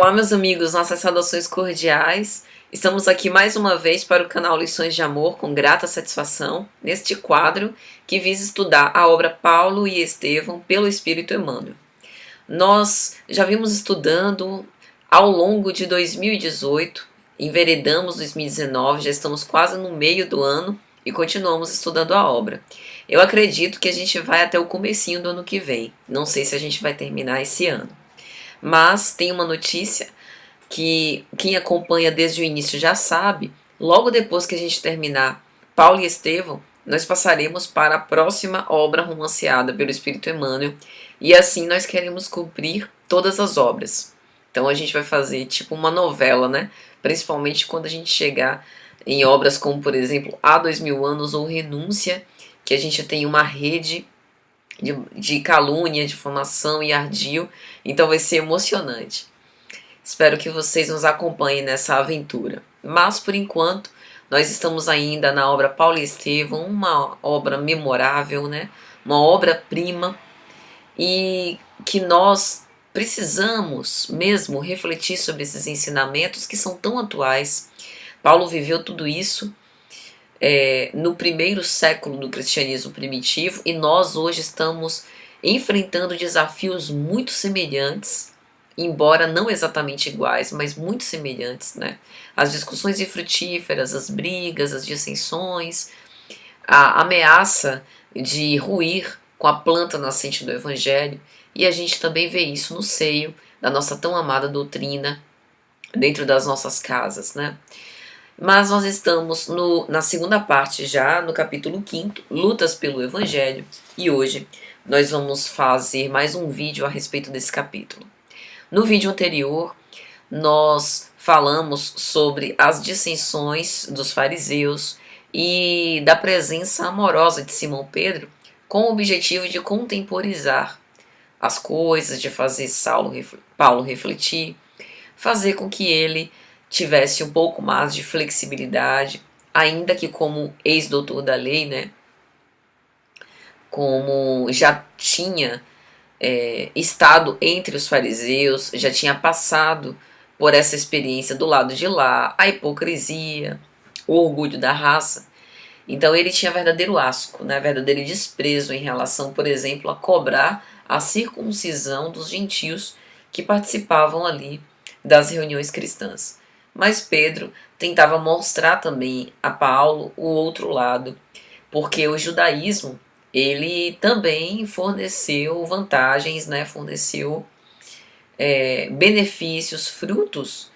Olá, meus amigos, nossas saudações cordiais. Estamos aqui mais uma vez para o canal Lições de Amor com grata satisfação, neste quadro que visa estudar a obra Paulo e Estevão pelo Espírito Emmanuel. Nós já vimos estudando ao longo de 2018, enveredamos 2019, já estamos quase no meio do ano e continuamos estudando a obra. Eu acredito que a gente vai até o comecinho do ano que vem, não sei se a gente vai terminar esse ano. Mas tem uma notícia que quem acompanha desde o início já sabe, logo depois que a gente terminar Paulo e Estevão, nós passaremos para a próxima obra romanceada pelo Espírito Emmanuel, e assim nós queremos cumprir todas as obras. Então a gente vai fazer tipo uma novela, né? Principalmente quando a gente chegar em obras como, por exemplo, Há 2000 Anos ou Renúncia, que a gente tem uma rede de calúnia, difamação e ardil, então vai ser emocionante. Espero que vocês nos acompanhem nessa aventura. Mas, por enquanto, nós estamos ainda na obra Paulo e Estevão, uma obra memorável, né? Uma obra-prima, e que nós precisamos mesmo refletir sobre esses ensinamentos que são tão atuais. Paulo viveu tudo isso no primeiro século do cristianismo primitivo, e nós hoje estamos enfrentando desafios muito semelhantes, embora não exatamente iguais, mas muito semelhantes, né? As discussões infrutíferas, as brigas, as dissensões, a ameaça de ruir com a planta nascente do Evangelho, e a gente também vê isso no seio da nossa tão amada doutrina, dentro das nossas casas, né? Mas nós estamos na segunda parte já, no capítulo 5º, Lutas pelo Evangelho, e hoje nós vamos fazer mais um vídeo a respeito desse capítulo. No vídeo anterior, nós falamos sobre as dissensões dos fariseus e da presença amorosa de Simão Pedro, com o objetivo de contemporizar as coisas, de fazer Paulo refletir, fazer com que ele tivesse um pouco mais de flexibilidade, ainda que como ex-doutor da lei, né, como já tinha estado entre os fariseus, já tinha passado por essa experiência do lado de lá, a hipocrisia, o orgulho da raça. Então ele tinha verdadeiro asco, né, verdadeiro desprezo em relação, por exemplo, a cobrar a circuncisão dos gentios que participavam ali das reuniões cristãs. Mas Pedro tentava mostrar também a Paulo o outro lado, porque o judaísmo, ele também forneceu vantagens, né? Forneceu benefícios, frutos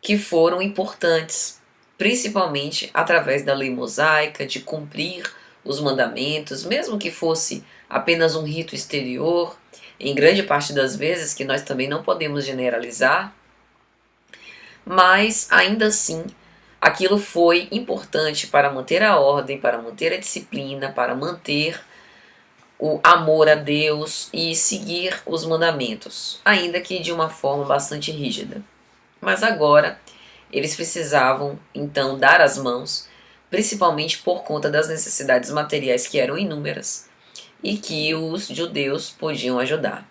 que foram importantes, principalmente através da lei mosaica, de cumprir os mandamentos, mesmo que fosse apenas um rito exterior, em grande parte das vezes, que nós também não podemos generalizar, mas ainda assim aquilo foi importante para manter a ordem, para manter a disciplina, para manter o amor a Deus e seguir os mandamentos, ainda que de uma forma bastante rígida. Mas agora eles precisavam então dar as mãos, principalmente por conta das necessidades materiais que eram inúmeras e que os judeus podiam ajudar.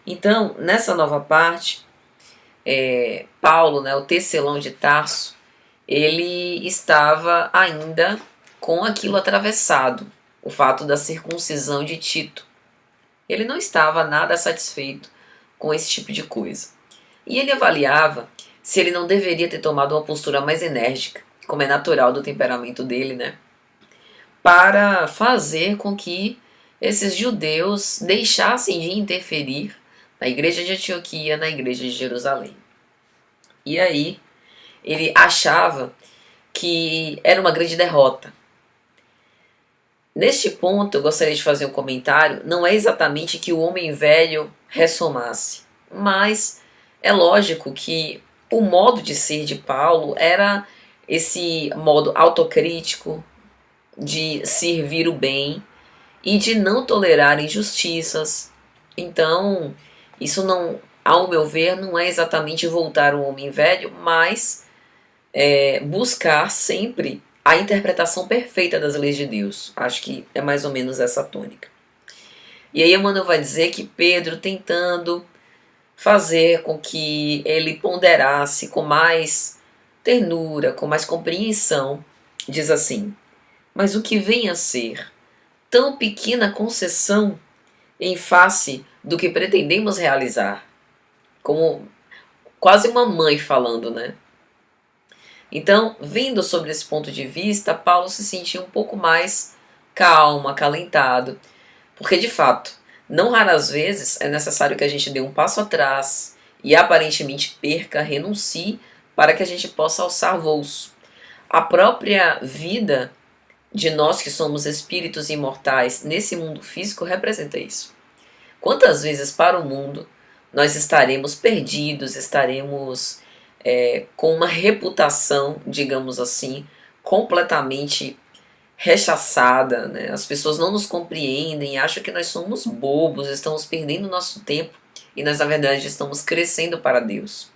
Então, nessa nova parte, Paulo, né, o tecelão de Tarso, ele estava ainda com aquilo atravessado, o fato da circuncisão de Tito. Ele não estava nada satisfeito com esse tipo de coisa. E ele avaliava se ele não deveria ter tomado uma postura mais enérgica, como é natural do temperamento dele, né, para fazer com que esses judeus deixassem de interferir na igreja de Antioquia, na igreja de Jerusalém. E aí ele achava que era uma grande derrota. Neste ponto eu gostaria de fazer um comentário. Não é exatamente que o homem velho ressomasse, mas é lógico que o modo de ser de Paulo era esse modo autocrítico, de servir o bem e de não tolerar injustiças. Então, isso não, ao meu ver, não é exatamente voltar o homem velho, mas buscar sempre a interpretação perfeita das leis de Deus. Acho que é mais ou menos essa tônica. E aí Emmanuel vai dizer que Pedro, tentando fazer com que ele ponderasse com mais ternura, com mais compreensão. Diz assim: mas o que vem a ser tão pequena concessão em face do que pretendemos realizar? Como quase uma mãe falando, né? Então, vendo sobre esse ponto de vista, Paulo se sentiu um pouco mais calmo, acalentado, porque de fato, não raras vezes é necessário que a gente dê um passo atrás e aparentemente perca, renuncie, para que a gente possa alçar voos. A própria vida de nós que somos espíritos imortais nesse mundo físico representa isso. Quantas vezes para o mundo nós estaremos perdidos, estaremos com uma reputação, digamos assim, completamente rechaçada, né? As pessoas não nos compreendem, acham que nós somos bobos, estamos perdendo nosso tempo e nós, na verdade, estamos crescendo para Deus.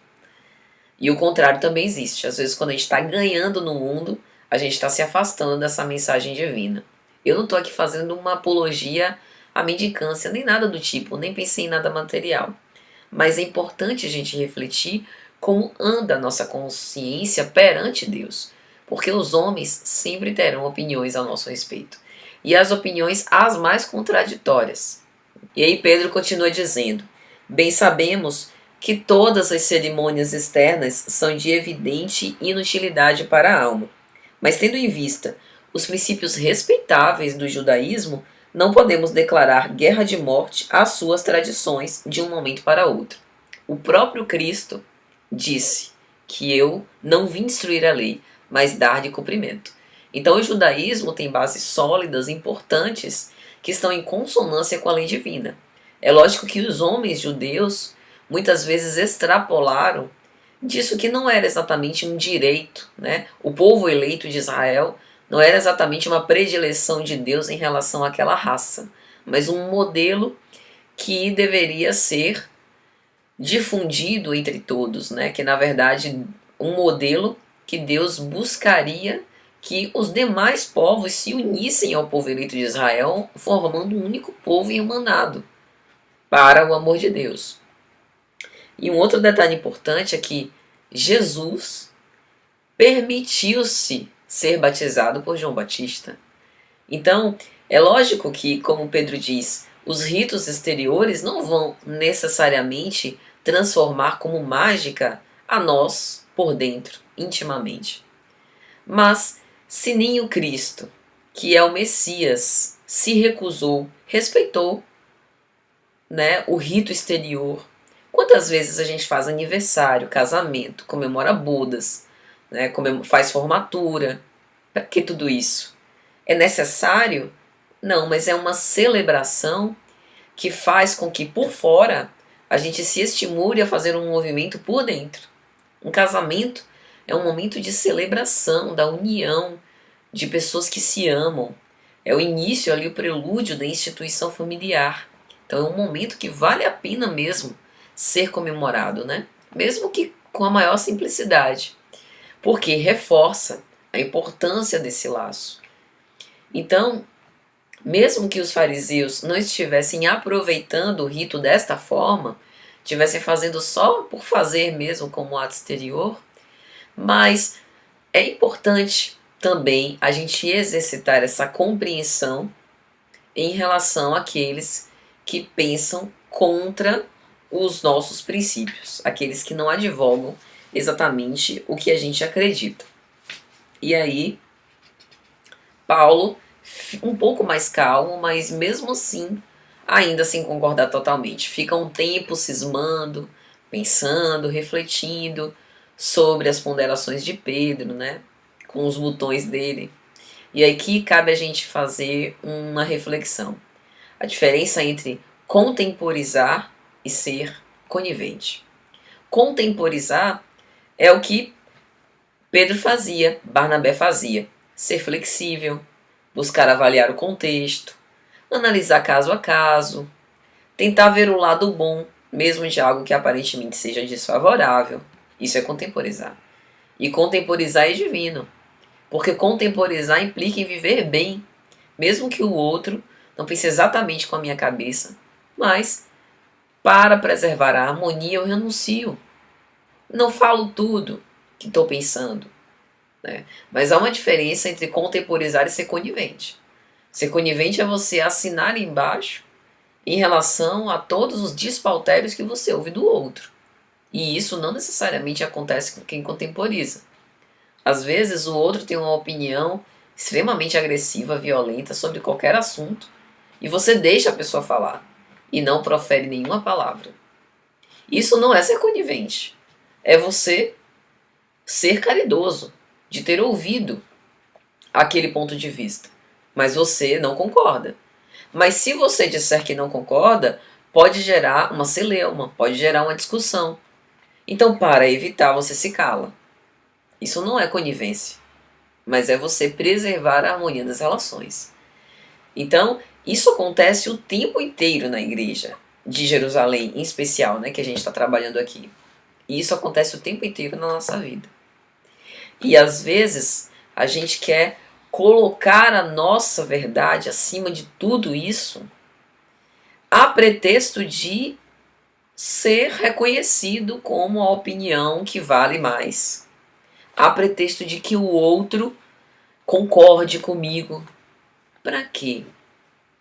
E o contrário também existe. Às vezes, quando a gente está ganhando no mundo, a gente está se afastando dessa mensagem divina. Eu não estou aqui fazendo uma apologia à mendicância, nem nada do tipo, nem pensei em nada material. Mas é importante a gente refletir como anda a nossa consciência perante Deus. Porque os homens sempre terão opiniões a nosso respeito. E as opiniões as mais contraditórias. E aí Pedro continua dizendo: bem sabemos que todas as cerimônias externas são de evidente inutilidade para a alma. Mas tendo em vista os princípios respeitáveis do judaísmo, não podemos declarar guerra de morte às suas tradições de um momento para outro. O próprio Cristo disse que eu não vim destruir a lei, mas dar de cumprimento. Então o judaísmo tem bases sólidas, importantes, que estão em consonância com a lei divina. É lógico que os homens judeus muitas vezes extrapolaram disso que não era exatamente um direito, né? O povo eleito de Israel não era exatamente uma predileção de Deus em relação àquela raça, mas um modelo que deveria ser difundido entre todos, né? Que na verdade um modelo que Deus buscaria que os demais povos se unissem ao povo eleito de Israel, formando um único povo irmanado para o amor de Deus. E um outro detalhe importante é que Jesus permitiu-se ser batizado por João Batista. Então, é lógico que, como Pedro diz, os ritos exteriores não vão necessariamente transformar como mágica a nós por dentro, intimamente. Mas, se nem o Cristo, que é o Messias, se recusou, respeitou, né, o rito exterior. Quantas vezes a gente faz aniversário, casamento, comemora bodas, né, faz formatura? Para que tudo isso? É necessário? Não, mas é uma celebração que faz com que por fora a gente se estimule a fazer um movimento por dentro. Um casamento é um momento de celebração, da união de pessoas que se amam. É o início ali, o prelúdio da instituição familiar. Então é um momento que vale a pena mesmo ser comemorado, né? Mesmo que com a maior simplicidade, porque reforça a importância desse laço. Então, mesmo que os fariseus não estivessem aproveitando o rito desta forma, estivessem fazendo só por fazer mesmo como ato exterior, mas é importante também a gente exercitar essa compreensão em relação àqueles que pensam contra os nossos princípios, aqueles que não advogam exatamente o que a gente acredita. E aí, Paulo, um pouco mais calmo, mas mesmo assim, ainda sem concordar totalmente. Fica um tempo cismando, pensando, refletindo sobre as ponderações de Pedro, né? Com os botões dele. E aqui cabe a gente fazer uma reflexão. A diferença entre contemporizar e ser conivente. Contemporizar é o que Pedro fazia, Barnabé fazia. Ser flexível, buscar avaliar o contexto, analisar caso a caso, tentar ver o lado bom, mesmo de algo que aparentemente seja desfavorável. Isso é contemporizar. E contemporizar é divino, porque contemporizar implica em viver bem, mesmo que o outro não pense exatamente com a minha cabeça, mas Para preservar a harmonia, eu renuncio. Não falo tudo que estou pensando, né? Mas há uma diferença entre contemporizar e ser conivente. Ser conivente é você assinar embaixo em relação a todos os despautérios que você ouve do outro. E isso não necessariamente acontece com quem contemporiza. Às vezes o outro tem uma opinião extremamente agressiva, violenta sobre qualquer assunto e você deixa a pessoa falar e não profere nenhuma palavra. Isso não é ser conivente. É você ser caridoso, de ter ouvido aquele ponto de vista. Mas você não concorda. Mas se você disser que não concorda, pode gerar uma celeuma, pode gerar uma discussão. Então, para evitar, você se cala. Isso não é conivência, mas é você preservar a harmonia das relações. Então, isso acontece o tempo inteiro na igreja de Jerusalém, em especial, né, que a gente está trabalhando aqui. E isso acontece o tempo inteiro na nossa vida. E às vezes a gente quer colocar a nossa verdade acima de tudo isso, a pretexto de ser reconhecido como a opinião que vale mais, a pretexto de que o outro concorde comigo. Para quê?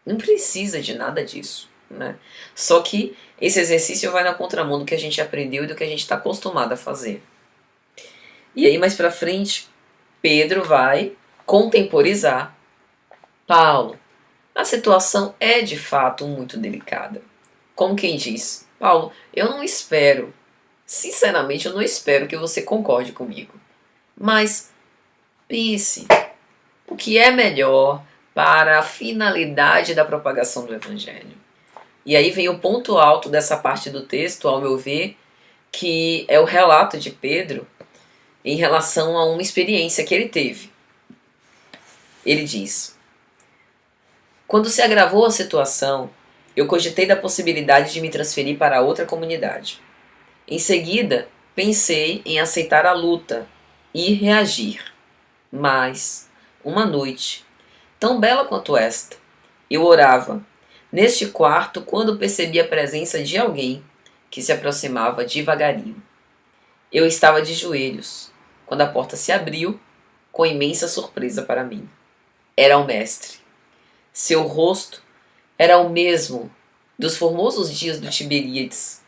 Não precisa de nada disso, né? Só que esse exercício vai na contramão do que a gente aprendeu e do que a gente está acostumado a fazer. E aí mais para frente, Pedro vai contemporizar Paulo. A situação é de fato muito delicada. Como quem diz, Paulo, eu não espero, sinceramente eu não espero que você concorde comigo. Mas pense, o que é melhor para a finalidade da propagação do Evangelho? E aí vem o ponto alto dessa parte do texto, ao meu ver, que é o relato de Pedro em relação a uma experiência que ele teve. Ele diz: quando se agravou a situação, eu cogitei da possibilidade de me transferir para outra comunidade. Em seguida, pensei em aceitar a luta e reagir. Mas, uma noite, tão bela quanto esta, eu orava neste quarto quando percebi a presença de alguém que se aproximava devagarinho. Eu estava de joelhos quando a porta se abriu com imensa surpresa para mim. Era o mestre. Seu rosto era o mesmo dos formosos dias do Tiberíades.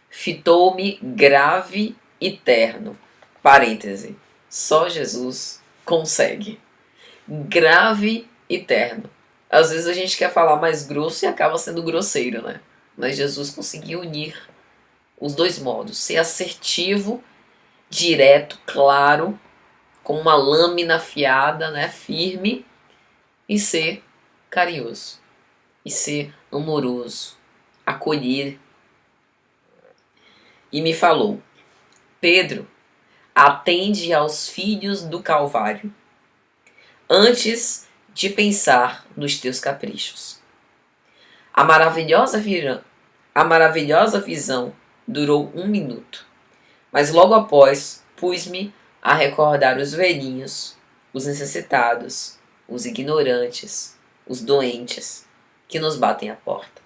Fitou-me grave e terno. Parêntese. Só Jesus consegue. Grave e terno. Às vezes a gente quer falar mais grosso e acaba sendo grosseiro, né? Mas Jesus conseguiu unir os dois modos. Ser assertivo, direto, claro, com uma lâmina afiada, né? Firme, e ser carinhoso. E ser amoroso. Acolher. E me falou: Pedro, atende aos filhos do Calvário, antes de pensar nos teus caprichos. A maravilhosa visão durou 1 minuto, mas logo após pus-me a recordar os velhinhos, os necessitados, os ignorantes, os doentes, que nos batem à porta.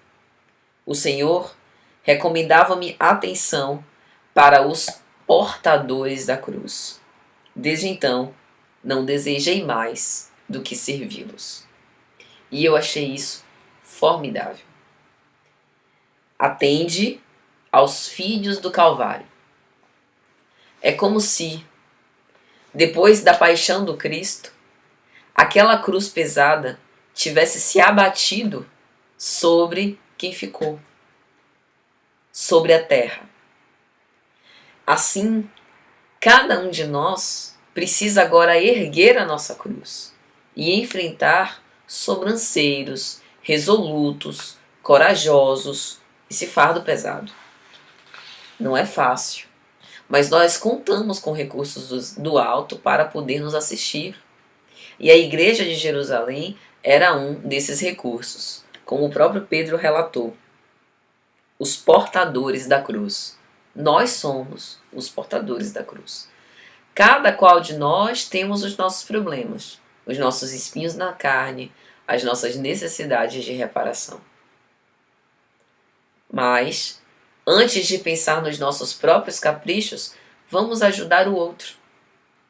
O Senhor recomendava-me atenção para os portadores da cruz. Desde então, não desejei mais do que servi-los. E eu achei isso formidável. Atende aos filhos do Calvário. É como se, depois da paixão do Cristo, aquela cruz pesada tivesse se abatido sobre quem ficou, sobre a terra. Assim, cada um de nós precisa agora erguer a nossa cruz e enfrentar sobranceiros, resolutos, corajosos, esse fardo pesado. Não é fácil, mas nós contamos com recursos do alto para poder nos assistir. E a igreja de Jerusalém era um desses recursos, como o próprio Pedro relatou. Os portadores da cruz. Nós somos os portadores da cruz. Cada qual de nós temos os nossos problemas, os nossos espinhos na carne, as nossas necessidades de reparação. Mas, antes de pensar nos nossos próprios caprichos, vamos ajudar o outro.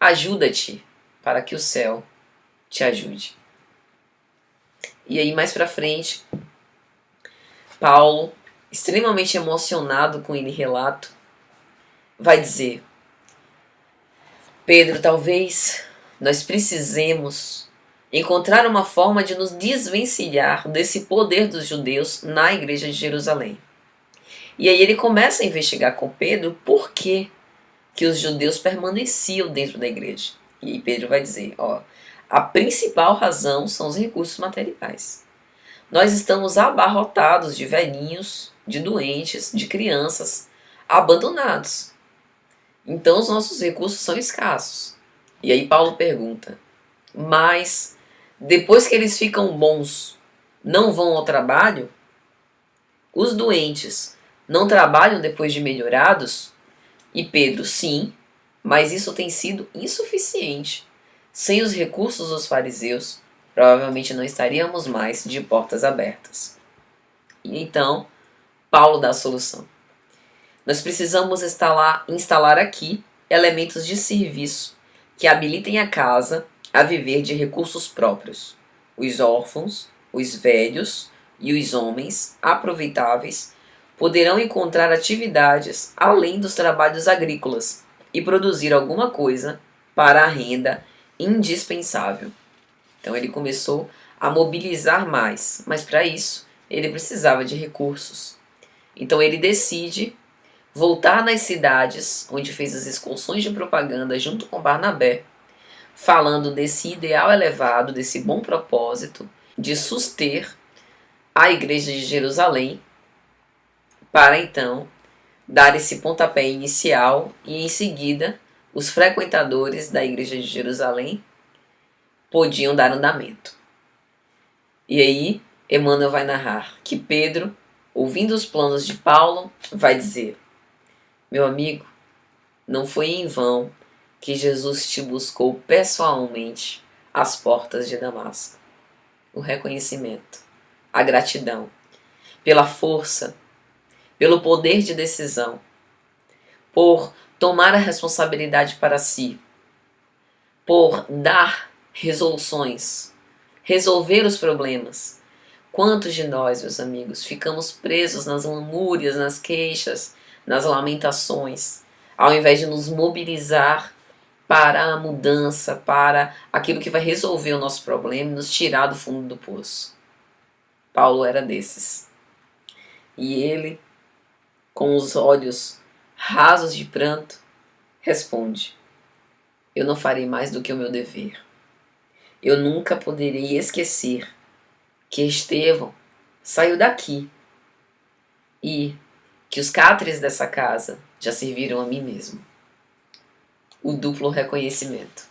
Ajuda-te para que o céu te ajude. E aí, mais pra frente, Paulo, extremamente emocionado com ele relato, vai dizer: Pedro, talvez nós precisemos encontrar uma forma de nos desvencilhar desse poder dos judeus na igreja de Jerusalém. E aí ele começa a investigar com Pedro por que os judeus permaneciam dentro da igreja. E Pedro vai dizer, a principal razão são os recursos materiais. Nós estamos abarrotados de velhinhos, de doentes, de crianças, abandonados. Então os nossos recursos são escassos. E aí Paulo pergunta, mas depois que eles ficam bons, não vão ao trabalho? Os doentes não trabalham depois de melhorados? E Pedro, sim, mas isso tem sido insuficiente. Sem os recursos dos fariseus, provavelmente não estaríamos mais de portas abertas. E então, Paulo dá a solução. Nós precisamos instalar aqui elementos de serviço que habilitem a casa a viver de recursos próprios. Os órfãos, os velhos e os homens aproveitáveis poderão encontrar atividades além dos trabalhos agrícolas e produzir alguma coisa para a renda indispensável. Então ele começou a mobilizar mais, mas para isso ele precisava de recursos. Então ele decide voltar nas cidades onde fez as excursões de propaganda junto com Barnabé, falando desse ideal elevado, desse bom propósito de suster a igreja de Jerusalém, para então dar esse pontapé inicial e em seguida os frequentadores da igreja de Jerusalém podiam dar andamento. E aí Emmanuel vai narrar que Pedro, ouvindo os planos de Paulo, vai dizer: meu amigo, não foi em vão que Jesus te buscou pessoalmente às portas de Damasco. O reconhecimento, a gratidão, pela força, pelo poder de decisão, por tomar a responsabilidade para si, por dar resoluções, resolver os problemas. Quantos de nós, meus amigos, ficamos presos nas lamúrias, nas queixas, nas lamentações, ao invés de nos mobilizar para a mudança, para aquilo que vai resolver o nosso problema e nos tirar do fundo do poço. Paulo era desses. E ele, com os olhos rasos de pranto, responde: eu não farei mais do que o meu dever. Eu nunca poderei esquecer que Estevão saiu daqui e que os cátares dessa casa já serviram a mim mesmo. O duplo reconhecimento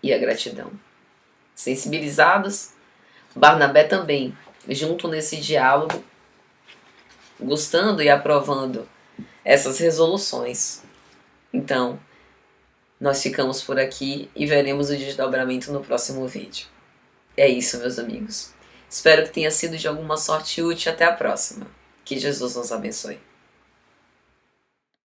e a gratidão. Sensibilizados, Barnabé também, junto nesse diálogo, gostando e aprovando essas resoluções. Então, nós ficamos por aqui e veremos o desdobramento no próximo vídeo. É isso, meus amigos. Espero que tenha sido de alguma sorte útil. Até a próxima. Que Jesus nos abençoe.